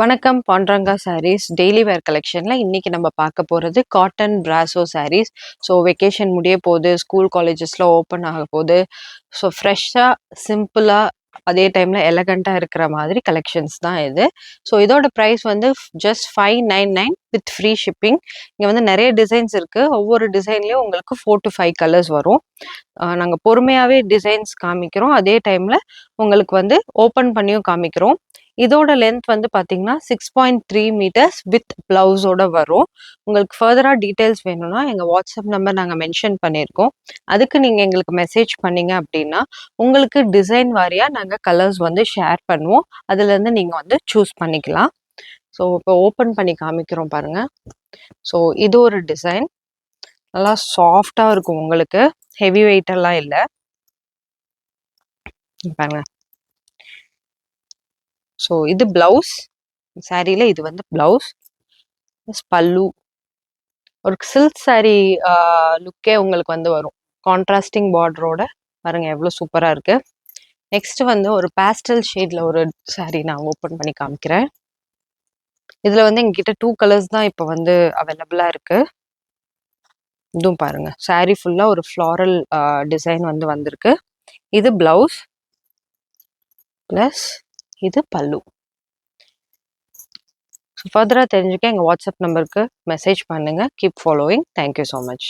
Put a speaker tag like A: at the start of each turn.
A: வணக்கம் பாண்ட்ரங்கா சாரீஸ் டெய்லி வேர் கலெக்ஷனில் இன்றைக்கி நம்ம பார்க்க போகிறது cotton brasso sarees. So vacation முடிய போகுது, ஸ்கூல் காலேஜஸில் ஓப்பன் ஆக போகுது. ஸோ ஃப்ரெஷ்ஷாக சிம்பிளாக அதே டைமில் எலகண்ட்டாக இருக்கிற மாதிரி கலெக்ஷன்ஸ் தான் இது. ஸோ இதோட ப்ரைஸ் வந்து ஜஸ்ட் 599 வித் ஃப்ரீ ஷிப்பிங். இங்கே வந்து நிறைய டிசைன்ஸ் இருக்குது. ஒவ்வொரு டிசைன்லேயும் உங்களுக்கு 4 to 5 கலர்ஸ் வரும். நாங்கள் பொறுமையாகவே டிசைன்ஸ் காமிக்கிறோம், அதே டைமில் உங்களுக்கு வந்து ஓப்பன் பண்ணியும் காமிக்கிறோம். இதோட லென்த் வந்து பார்த்தீங்கன்னா 6.3 மீட்டர்ஸ் வித் பிளவுஸோட வரும். உங்களுக்கு ஃபர்தராக டீட்டெயில்ஸ் வேணும்னா எங்கள் வாட்ஸ்அப் நம்பர் நாங்கள் மென்ஷன் பண்ணியிருக்கோம். அதுக்கு நீங்கள் எங்களுக்கு மெசேஜ் பண்ணீங்க அப்படின்னா உங்களுக்கு டிசைன் வாரியாக நாங்கள் கலர்ஸ் வந்து ஷேர் பண்ணுவோம். அதுலேருந்து நீங்கள் வந்து சூஸ் பண்ணிக்கலாம். ஸோ இப்போ ஓப்பன் பண்ணி காமிக்கிறோம் பாருங்கள். ஸோ இது ஒரு டிசைன், நல்லா சாஃப்டாக இருக்கும், உங்களுக்கு ஹெவி வெயிட்டெல்லாம் இல்லை பாருங்க. ஸோ இது பிளவுஸ், சாரியில் இது வந்து பிளவுஸ், பல்லு. ஒரு சில்க் சாரி லுக்கே உங்களுக்கு வந்து வரும், கான்ட்ராஸ்டிங் பார்டரோட. பாருங்க எவ்வளோ சூப்பராக இருக்கு. நெக்ஸ்ட் வந்து ஒரு பேஸ்டல் ஷேட்ல ஒரு சாரி நான் ஓப்பன் பண்ணி காமிக்கிறேன். இதில் வந்து எங்ககிட்ட 2 கலர்ஸ் தான் இப்போ வந்து அவைலபிளாக இருக்கு. இதுவும் பாருங்க, சாரி ஃபுல்லாக ஒரு ஃப்ளாரல் டிசைன் வந்து வந்திருக்கு. இது பிளவுஸ் ப்ளஸ் இது பல்லு. ஃபர்தராக தெரிஞ்சுக்க எங்கள் வாட்ஸ்அப் நம்பருக்கு மெசேஜ் பண்ணுங்கள். Keep following. Thank you so much.